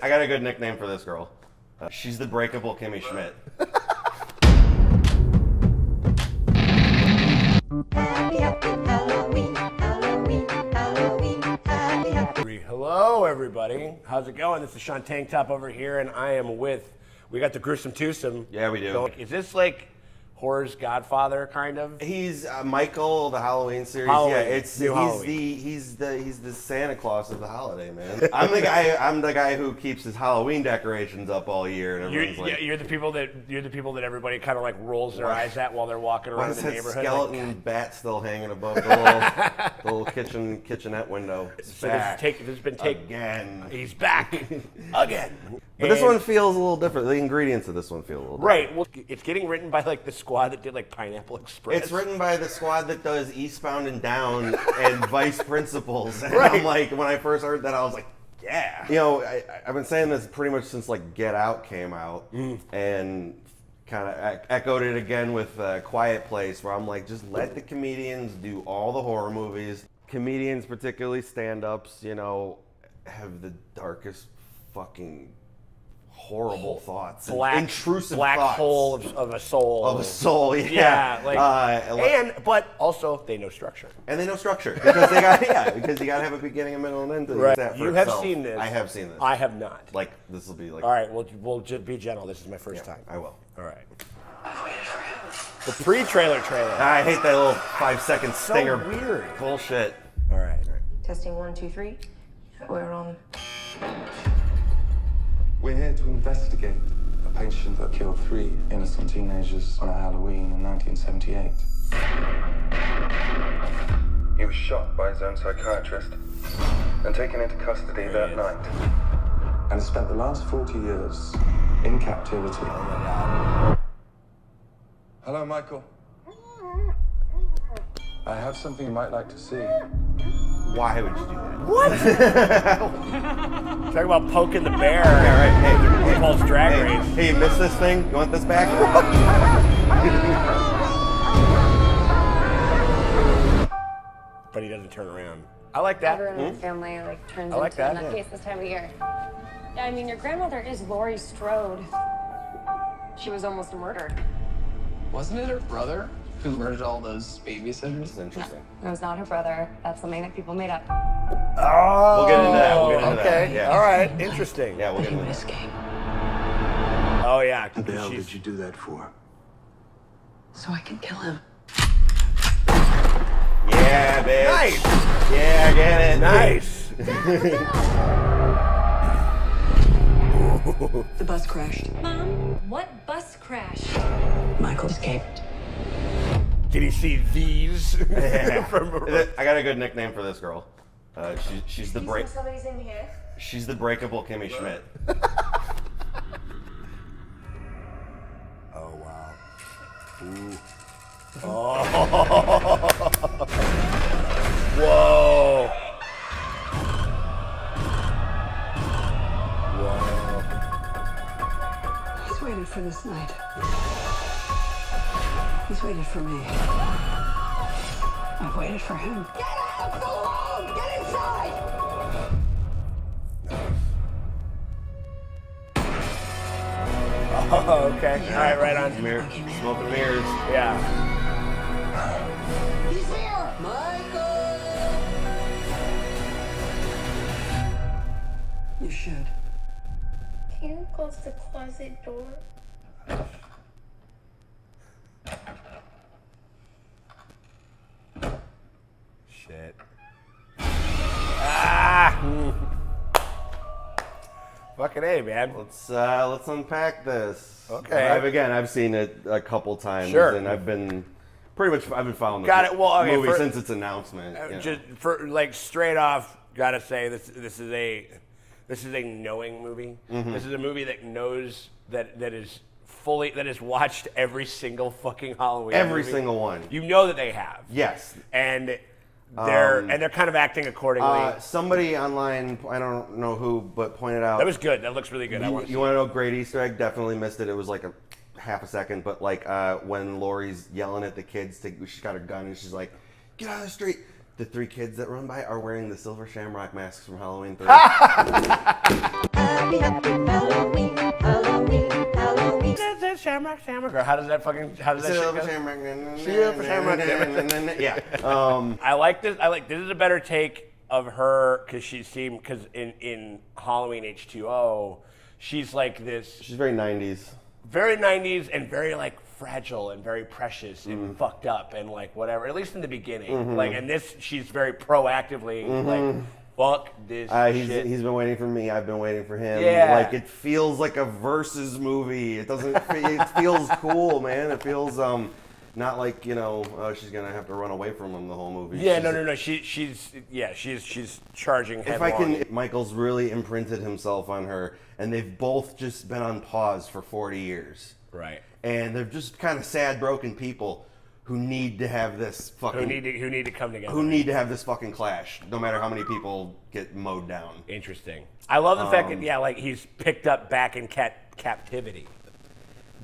I got a good nickname for this girl. She's the breakable Kimmy Schmidt. Happy, happy Halloween, Halloween, Halloween, happy, happy. Hello, everybody. How's it going? This is Sean Tank Top over here, and I am with, we got the Gruesome Twosome. Yeah, we do. Is this like horror's Godfather, kind of? He's Michael, the Halloween series. Halloween. Yeah, he's the Santa Claus of the holiday, man. I'm the guy who keeps his Halloween decorations up all year, and everyone's you're the people that everybody kind of like rolls their eyes at while they're walking around the neighborhood. Why is that skeleton bat still hanging above the little kitchenette window? It's back. Again. He's back again. But this one feels a little different. The ingredients of this one feel a little different. Right. Well, it's getting written by like the squad that did like Pineapple Express. It's written by the squad that does Eastbound and Down and Vice Principals. And right. I'm like, when I first heard that, I was like, yeah. You know, I've been saying this pretty much since like Get Out came out, and kind of echoed it again with Quiet Place, where I'm like, just let the comedians do all the horror movies. Comedians, particularly stand-ups, you know, have the darkest fucking horrible thoughts, intrusive black thoughts. Hole of a soul. Of a soul, yeah. But also they know structure. And they know structure because because you gotta have a beginning, a middle, and end. Right. You have seen this. I have seen this. I have not. Like this will be like. All right, we'll just be gentle. This is my first time. I will. All right. The pre-trailer trailer. I hate that little 5-second stinger. So weird. Bullshit. All right. Testing 1, 2, 3. We're on. We're here to investigate a patient that killed 3 innocent teenagers on a Halloween in 1978. He was shot by his own psychiatrist and taken into custody that night. And spent the last 40 years in captivity. Oh my God. Hello, Michael. I have something you might like to see. Why would you do that? What? Talk about poking the bear. Yeah, right. Hey, RuPaul's Drag Race. Hey, you missed this thing? You want this back? But he doesn't turn around. I like that. Everyone in the family like turns like into a that, nutcase this time of year. Yeah, I mean, your grandmother is Laurie Strode. She was almost murdered. Wasn't it her brother who murdered all those babysitters? That's interesting. It was not her brother. That's something that people made up. Oh, we'll get into that. Okay. Yeah. All right. Interesting. Yeah, we'll get into that. Escape. Oh yeah. What the hell did you do that for? So I can kill him. Yeah, bitch. Nice. Yeah, I get it. Nice. The bus crashed. Mom, what bus crash? Michael escaped. Did he see these? I got a good nickname for this girl. She's the Somebody's in here. She's the breakable Kimmy Schmidt. Oh wow. Ooh. Oh. Whoa. He's waited for this night. He's waited for me. I've waited for him. Get out of the room! Get inside! Oh, okay. All right, right on. Smoking mirrors. Yeah. He's here! Michael! You should. Can you close the closet door? Shit. Ah! Fucking A, man. Let's unpack this. Okay. I've seen it a couple times, Sure. and I've been following Got it. Well, okay, movie since its announcement. Just for like straight off, gotta say this is a knowing movie. Mm-hmm. This is a movie that knows that has watched every single fucking Halloween. Every movie. single one. You know that they have. Yes. And they're kind of acting accordingly. Somebody online, I don't know who, but pointed out that was good. That looks really good. You want to know a great Easter egg? Definitely missed it. It was like a half a second, but like when Laurie's yelling at the kids, she's got her gun and she's like, "Get out of the street!" The 3 kids that run by are wearing the silver shamrock masks from Halloween 3. happy, happy Halloween, Halloween, Halloween. Shamrock, Shamrock. Or how does that shit go? Yeah. I like this. This is a better take of her because in Halloween H2O, she's like this. She's very 90s. Very 90s and very like fragile and very precious and fucked up and like whatever. At least in the beginning, like and this, she's very proactively like. Fuck this shit. He's been waiting for me. I've been waiting for him. Yeah. Like it feels like a versus movie. It doesn't. It feels cool, man. It feels not like she's gonna have to run away from him the whole movie. Yeah, no. She's charging headlong. Michael's really imprinted himself on her, and they've both just been on pause for 40 years. Right. And they're just kind of sad, broken people who need to have this fucking... Who need to come together. Who need to have this fucking clash, no matter how many people get mowed down. Interesting. I love the fact that, he's picked up back in captivity.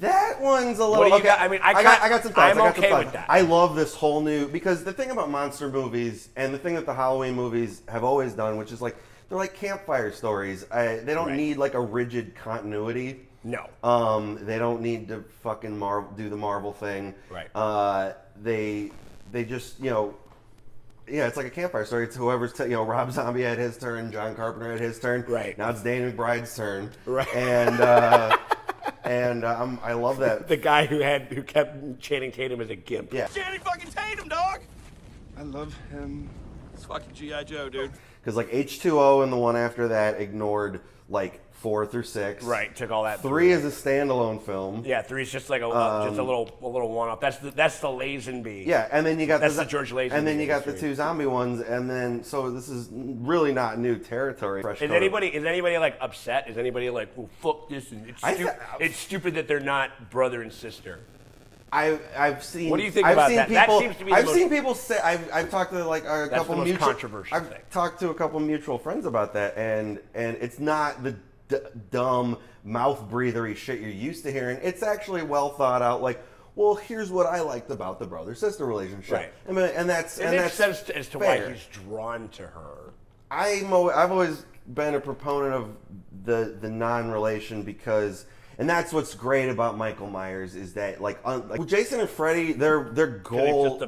That one's a little... What do you got? I mean, I got some thoughts. I'm okay with that. I love this whole new... Because the thing about monster movies, and the thing that the Halloween movies have always done, which is like, they're like campfire stories. They don't need like a rigid continuity. No. They don't need to fucking do the Marvel thing. Right. They just, it's like a campfire story. It's whoever's, Rob Zombie had his turn, John Carpenter had his turn. Right. Now it's Danny McBride's turn. Right. And I love that. The guy who kept Channing Tatum as a gimp. Yeah. Channing fucking Tatum, dog. I love him. It's fucking G.I. Joe, dude. Because like H2O and the one after that ignored like 4 through 6. Right, took all that. 3 is a standalone film. Yeah, 3 is just like a little one-off. That's the Lazenby. Yeah, and then you got the George Lazenby. And then you got the 2 zombie ones, and then so this is really not new territory. Is anybody like upset? Is anybody like, well, fuck this? And it's stupid that they're not brother and sister. I've seen. What do you think about that? People, that seems to be. I've seen people say. I've talked to like a couple mutual. Controversial I've thing. talked to a couple mutual friends about that, and it's not the dumb mouth breathery shit you're used to hearing. It's actually well thought out. Like, well, here's what I liked about the brother sister relationship. Right. And that's sense as to fair. why he's drawn to her. I've always been a proponent of the non-relation because. And that's what's great about Michael Myers is that, like Jason and Freddy, their goals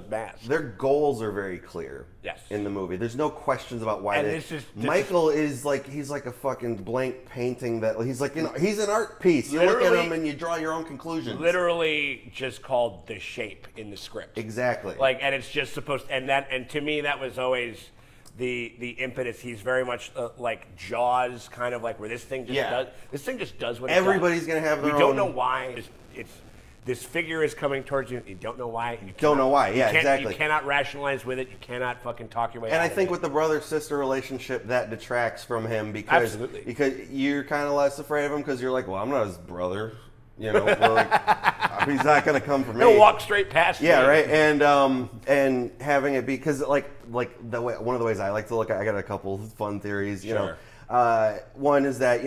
are very clear. Yes. In the movie, there's no questions about why. And Michael is like he's like a fucking blank painting that he's like he's an art piece. You look at him and you draw your own conclusions. Literally, just called the shape in the script. Exactly. And it's just supposed and to me that was always. The impetus. He's very much like Jaws, kind of like where this thing just does what everybody's gonna have their own. You don't know why this figure is coming towards you. You don't know why. Yeah, exactly. You cannot rationalize with it. You cannot fucking talk your way. And out I think of it. with the brother-sister relationship, that detracts from him because you're kind of less afraid of him because you're like, well, I'm not his brother. He's not going to come for me. He'll walk straight past me. Yeah, right. And having it be because like one of the ways I like to look at, I got a couple fun theories. One is that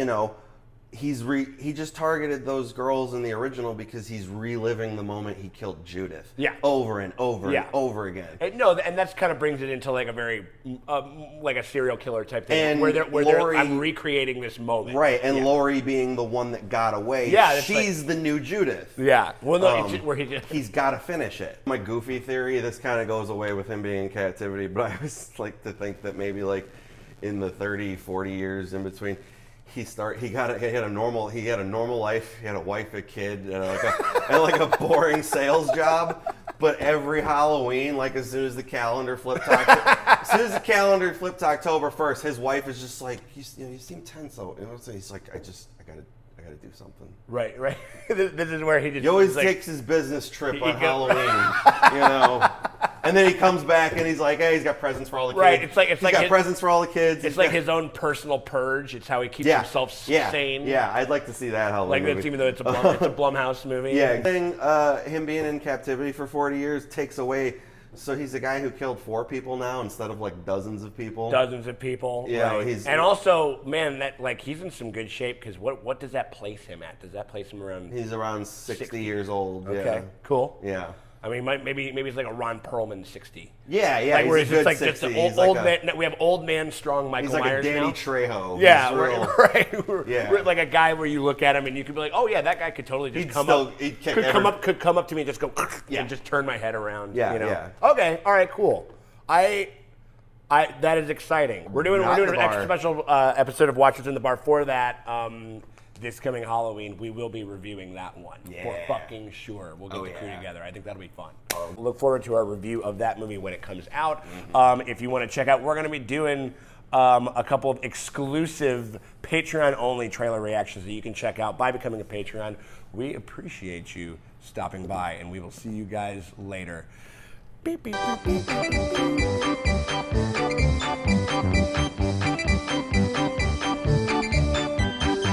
he just targeted those girls in the original because he's reliving the moment he killed Judith. Yeah. Over and over and over again. And that's kind of brings it into like a very like a serial killer type thing and where I'm recreating this moment. Right, and Laurie being the one that got away. Yeah, she's the new Judith. Yeah. Well, no, he's got to finish it. My goofy theory, this kind of goes away with him being in captivity, but I always like to think that maybe like in the 30, 40 years in between, he had a normal life. He had a wife, a kid, and like a boring sales job. But every Halloween, like as soon as the calendar flipped to October 1st, his wife is just like, you seem tense. So he's like, I gotta do something. Right. This is where he always takes his business trip on Halloween, And then he comes back and he's like, hey, he's got presents for all the kids. Right, he's got presents for all the kids. It's like his own personal purge. It's how he keeps himself sane. Yeah, I'd like to see that Halloween movie. Even though it's a Blumhouse movie. Yeah, him being in captivity for 40 years takes away. So he's a guy who killed 4 people now instead of like dozens of people. Yeah, right. And also, man, that he's in some good shape because what does that place him at? Does that place him around? He's around 60 years old. Okay, cool. Yeah. I mean, maybe it's like a Ron Perlman 60. Yeah, yeah. Like, where he's it's a just good like 60. just old man. We have old man strong Michael He's like Myers a Danny now. Trejo. Yeah, He's real, right. Yeah. Like a guy where you look at him and you could be like, oh yeah, that guy could totally just come up to me and just go and just turn my head around. Yeah, you know? yeah. Okay, all right, cool. That is exciting. We're doing an extra special episode of Watchers in the Bar for that. This coming Halloween, we will be reviewing that one for fucking sure. We'll get the crew together. I think that'll be fun. Look forward to our review of that movie when it comes out. If you want to check out, we're going to be doing a couple of exclusive Patreon-only trailer reactions that you can check out by becoming a Patreon. We appreciate you stopping by, and we will see you guys later. Beep, beep, beep, beep, beep, beep, beep.